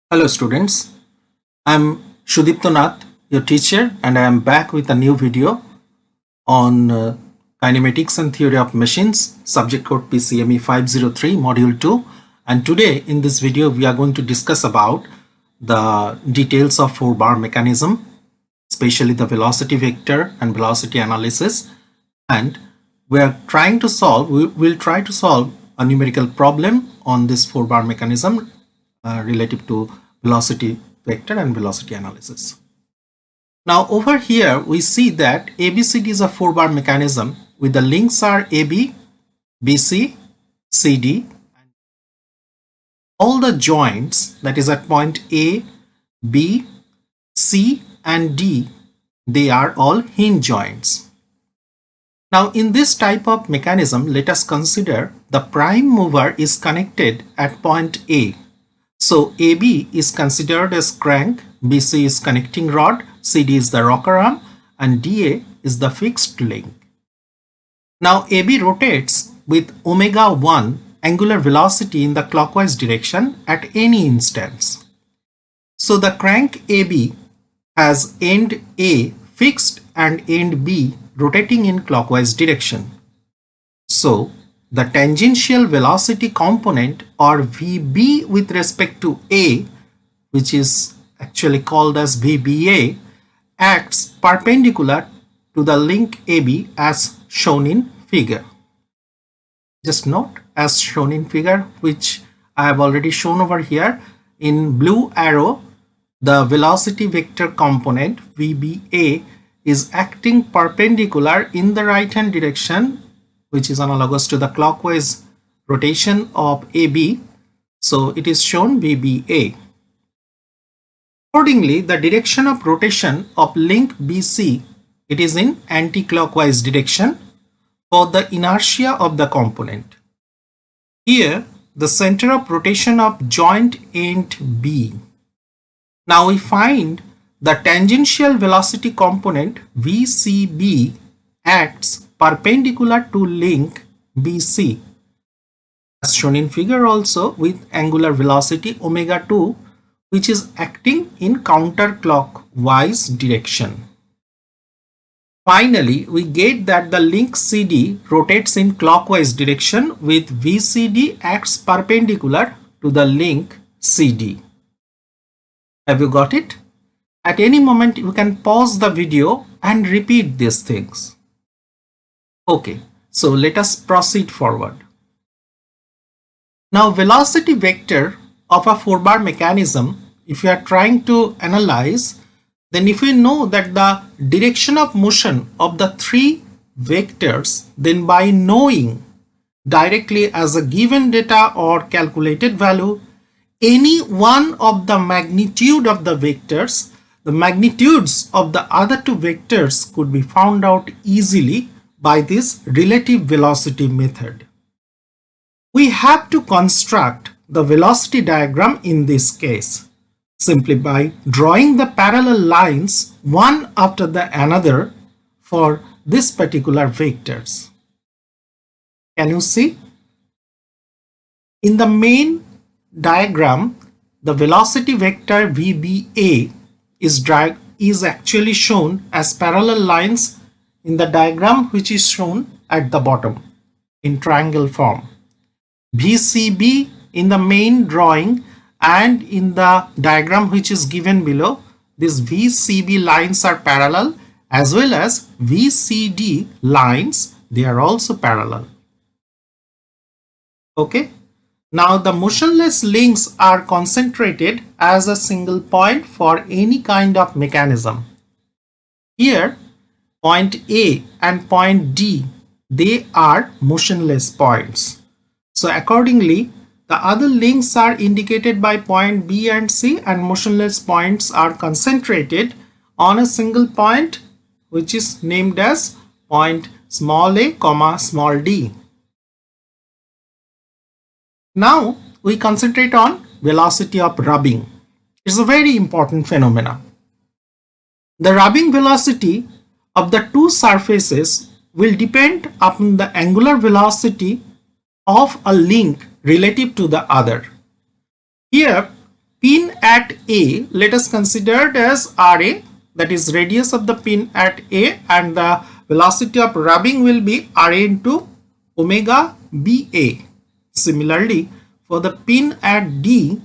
Hello students, I am Sudipto Nath, your teacher, and I am back with a new video on kinematics and theory of machines, subject code PCME 503 module 2, and today in this video we are going to discuss about the details of 4-bar mechanism, especially the velocity vector and velocity analysis, and we will try to solve a numerical problem on this 4-bar mechanism relative to velocity vector and velocity analysis. Now over here we see that ABCD is a 4-bar mechanism with the links are AB, BC, CD, and all the joints, that is at point A, B, C and D, they are all hinge joints. Now in this type of mechanism, let us consider the prime mover is connected at point A. So AB is considered as crank, BC is connecting rod, CD is the rocker arm, and DA is the fixed link. Now AB rotates with omega 1 angular velocity in the clockwise direction at any instance. So the crank AB has end A fixed and end B rotating in clockwise direction. So the tangential velocity component, or VB, with respect to A, which is actually called as VBA, acts perpendicular to the link AB as shown in figure. Just note, as shown in figure, which I have already shown over here in blue arrow, the velocity vector component VBA is acting perpendicular in the right hand direction, which is analogous to the clockwise rotation of AB. So it is shown VBA. Accordingly, the direction of rotation of link BC, it is in anti-clockwise direction for the inertia of the component. Here, the center of rotation of joint end B. Now we find the tangential velocity component VCB acts perpendicular to link BC, as shown in figure also, with angular velocity omega 2, which is acting in counterclockwise direction. Finally, we get that the link CD rotates in clockwise direction with VCD acts perpendicular to the link CD. Have you got it? At any moment you can pause the video and repeat these things. Okay, so let us proceed forward. Now velocity vector of a 4-bar mechanism, if you are trying to analyze, then if we know that the direction of motion of the 3 vectors, then by knowing directly as a given data or calculated value any one of the magnitude of the vectors, the magnitudes of the other 2 vectors could be found out easily by this relative velocity method. We have to construct the velocity diagram in this case simply by drawing the parallel lines one after the another for this particular vectors. Can you see? In the main diagram, the velocity vector VBA is actually shown as parallel lines in the diagram which is shown at the bottom in triangle form. VCB in the main drawing and in the diagram which is given below, these VCB lines are parallel, as well as VCD lines, they are also parallel. Okay. Now the motionless links are concentrated as a single point for any kind of mechanism. Here point A and point D, they are motionless points. So accordingly, the other links are indicated by point B and C, and motionless points are concentrated on a single point which is named as point small a, small d. Now we concentrate on velocity of rubbing. It's a very important phenomenon. The rubbing velocity of the 2 surfaces will depend upon the angular velocity of a link relative to the other. Here pin at A, let us consider it as RA, that is radius of the pin at A, and the velocity of rubbing will be RA into omega BA. Similarly, for the pin at D,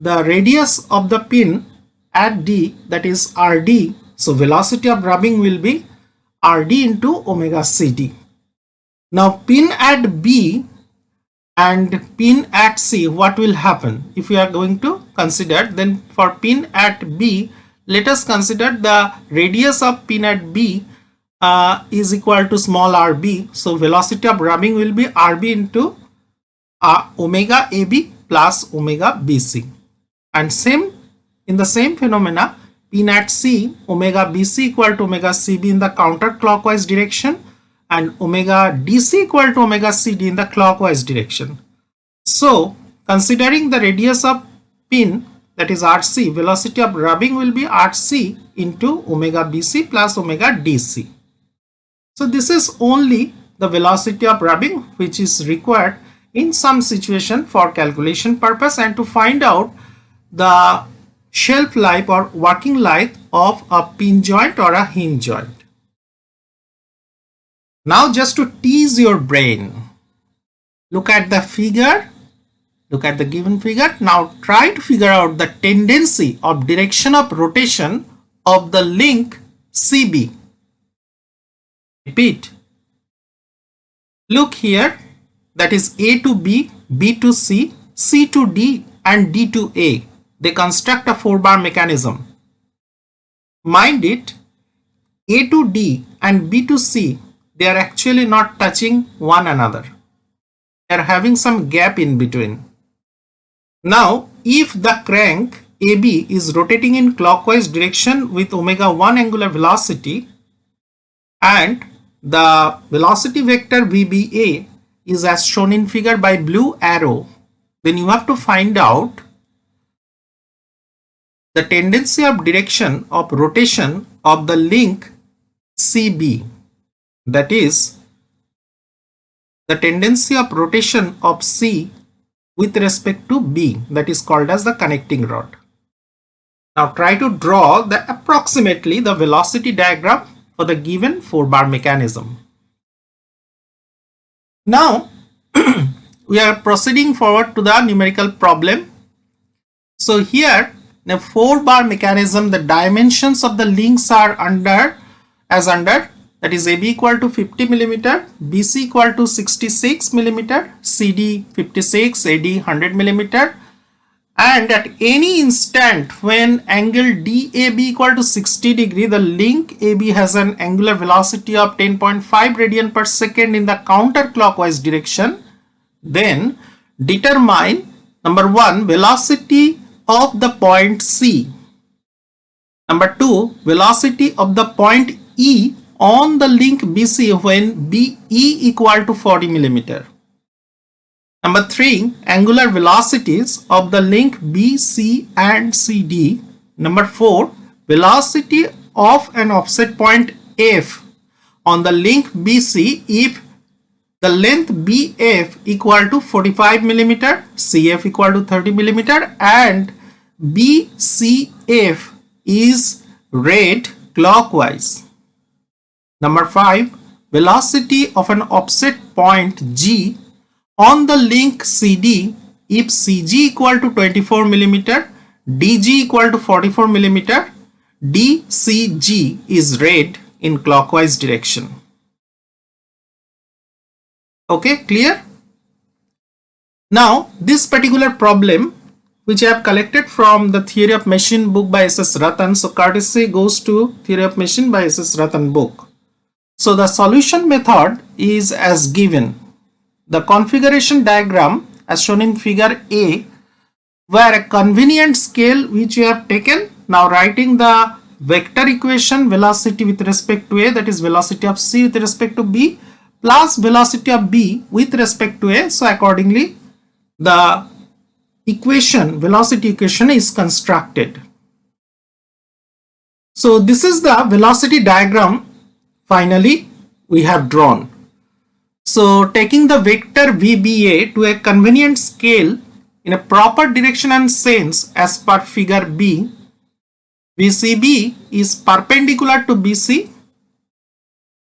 the radius of the pin at D, that is RD, so velocity of rubbing will be RD into omega CD. Now pin at B and pin at C, what will happen? If we are going to consider, then for pin at B, let us consider the radius of pin at B is equal to small rb. So velocity of rubbing will be rb into omega AB plus omega BC. And same in the same phenomena, pin at C, omega BC equal to omega CB in the counterclockwise direction, and omega DC equal to omega CD in the clockwise direction. So considering the radius of pin, that is RC, velocity of rubbing will be RC into omega BC plus omega DC. So this is only the velocity of rubbing which is required in some situation for calculation purpose and to find out the shelf life or working life of a pin joint or a hinge joint. Now just to tease your brain, look at the figure, look at the given figure. Now try to figure out the tendency of direction of rotation of the link CB. Repeat. Look here, that is A to B, B to C, C to D and D to A. They construct a 4-bar mechanism. Mind it, A to D and B to C, they are actually not touching one another. They are having some gap in between. Now, if the crank AB is rotating in clockwise direction with omega 1 angular velocity and the velocity vector VBA is as shown in figure by blue arrow, then you have to find out the tendency of direction of rotation of the link CB, that is the tendency of rotation of C with respect to B, that is called as the connecting rod. Now try to draw the approximately the velocity diagram for the given 4-bar mechanism. Now we are proceeding forward to the numerical problem. So here in a 4-bar mechanism, the dimensions of the links are under that is AB equal to 50 mm, BC equal to 66 mm, CD 56, AD 100 mm, and at any instant when angle DAB equal to 60 degree, the link AB has an angular velocity of 10.5 radian per second in the counterclockwise direction. Then determine number 1, velocity of the point C. Number 2, velocity of the point E on the link BC when BE equal to 40 mm. Number 3, angular velocities of the link BC and CD. Number 4, velocity of an offset point F on the link BC if the length BF equal to 45 mm, CF equal to 30 mm and BCF is read clockwise. Number 5, velocity of an offset point G on the link CD if CG equal to 24 mm, DG equal to 44 mm, DCG is read in clockwise direction. Okay, clear? Now this particular problem which I have collected from the Theory of Machine book by S.S. Ratan, so courtesy goes to Theory of Machine by S.S. Ratan book. So the solution method is as given. The configuration diagram as shown in figure A, where a convenient scale which you have taken, now writing the vector equation velocity with respect to A, that is velocity of C with respect to B plus velocity of B with respect to A. So accordingly the equation, velocity equation is constructed. So this is the velocity diagram finally we have drawn. So taking the vector VBA to a convenient scale in a proper direction and sense as per figure B, VCB is perpendicular to BC.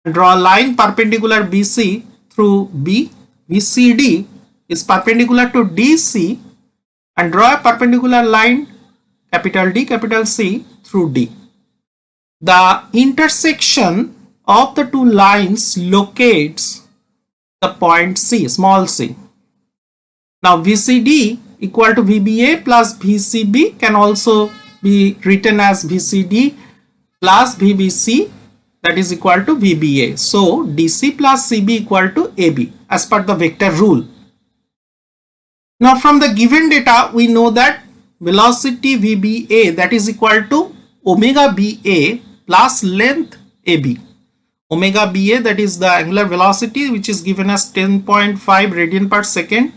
Draw a line perpendicular BC through B. VCD is perpendicular to DC and draw a perpendicular line capital D, capital C through D. The intersection of the two lines locates the point C, small c. Now VCD equal to VBA plus VCB can also be written as VCD plus VBC, that is equal to VBA. So DC plus CB equal to AB as per the vector rule. Now from the given data we know that velocity VBA, that is equal to omega BA plus length AB. Omega BA, that is the angular velocity, which is given as 10.5 radian per second,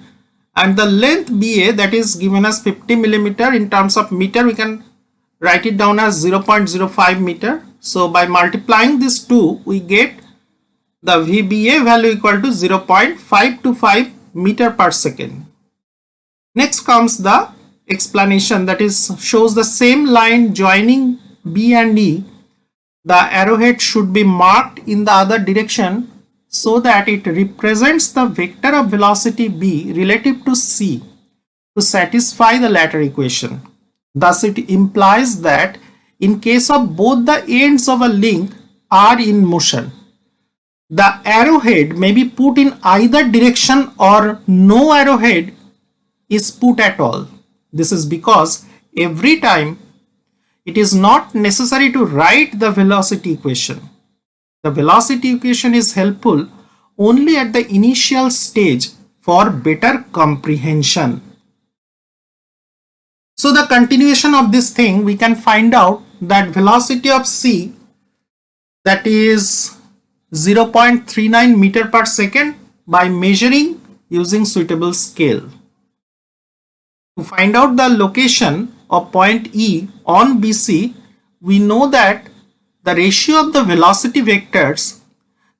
and the length BA, that is given as 50 millimeter. In terms of meter we can write it down as 0.05 meter. So by multiplying these two we get the VBA value equal to 0.525 meter per second. Next comes the explanation, that is shows the same line joining B and E. The arrowhead should be marked in the other direction so that it represents the vector of velocity B relative to C to satisfy the latter equation. Thus it implies that in case of both the ends of a link are in motion, the arrowhead may be put in either direction or no arrowhead is put at all. This is because every time it is not necessary to write the velocity equation. The velocity equation is helpful only at the initial stage for better comprehension. So the continuation of this thing, we can find out that velocity of C, that is 0.39 meter per second, by measuring using suitable scale. To find out the location of point E on BC, we know that the ratio of the velocity vectors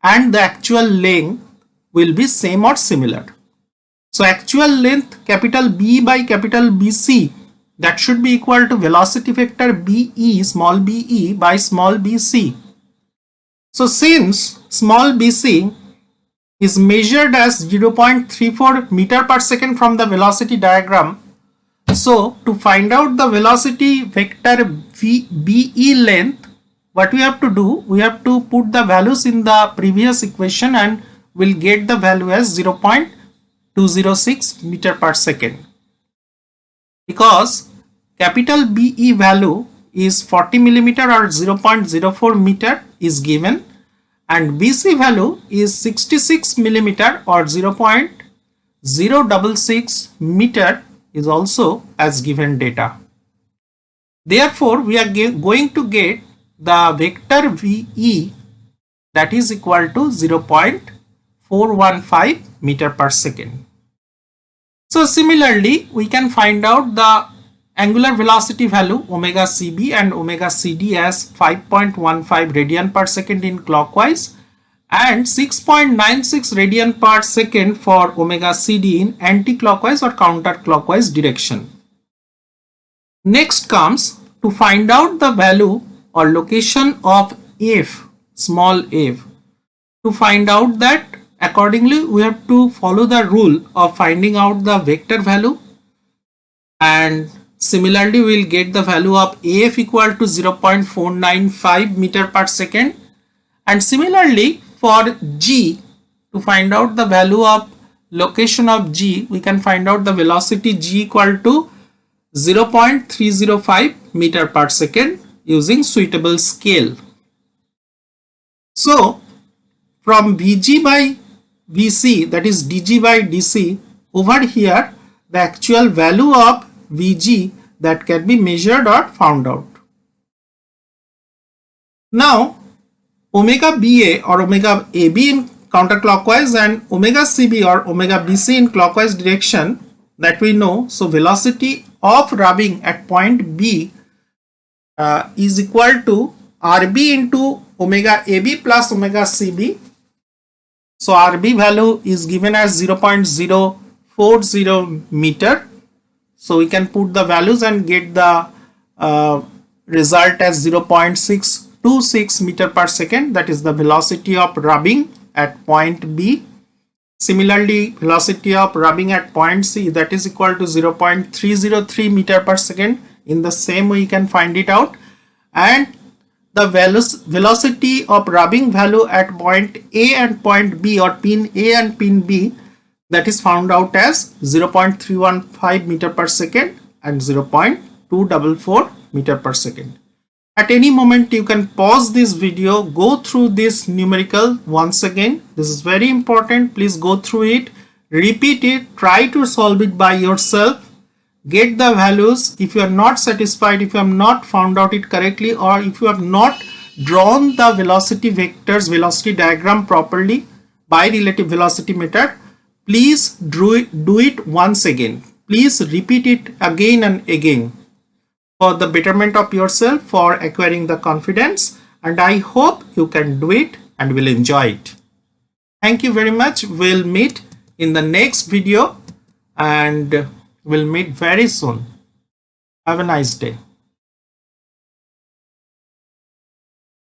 and the actual length will be same or similar. So actual length capital B by capital BC, that should be equal to velocity vector BE, small be, by small bc. So since small bc is measured as 0.34 meter per second from the velocity diagram, so to find out the velocity vector BE length, what we have to do, we have to put the values in the previous equation and we'll get the value as 0.206 meter per second. Because capital BE value is 40 millimeter or 0.04 meter is given, and BC value is 66 millimeter or 0.066 meter is also as given data. Therefore, we are going to get the vector VE, that is equal to 0.415 meter per second. So similarly, we can find out the angular velocity value omega CB and omega CD as 5.15 radian per second in clockwise and 6.96 radian per second for omega CD in anti-clockwise or counterclockwise direction. Next comes to find out the value or location of f, small f. To find out that, accordingly we have to follow the rule of finding out the vector value, and similarly we will get the value of af equal to 0.495 meter per second, and similarly for g, to find out the value of location of g, we can find out the velocity g equal to 0.305 meter per second using suitable scale. So from Vg by Vc, that is dg by dc, over here the actual value of Vg that can be measured or found out. Now omega BA or omega AB in counterclockwise and omega CB or omega BC in clockwise direction, that we know. So velocity of rubbing at point B is equal to RB into omega AB plus omega CB. So RB value is given as 0.040 meter So we can put the values and get the result as 0.626 meter per second. That is the velocity of rubbing at point B. Similarly, velocity of rubbing at point C, that is equal to 0.303 meter per second. In the same way you can find it out. And the velocity of rubbing value at point A and point B, or pin A and pin B, that is found out as 0.315 meter per second and 0.244 meter per second. At any moment you can pause this video, go through this numerical once again. This is very important. Please go through it, repeat it, try to solve it by yourself, get the values. If you are not satisfied, if you have not found out it correctly, or if you have not drawn the velocity vectors, velocity diagram properly by relative velocity method, please do it once again. Please repeat it again and again, for the betterment of yourself, for acquiring the confidence, and I hope you can do it and will enjoy it. Thank you very much. We'll meet in the next video and we'll meet very soon. Have a nice day.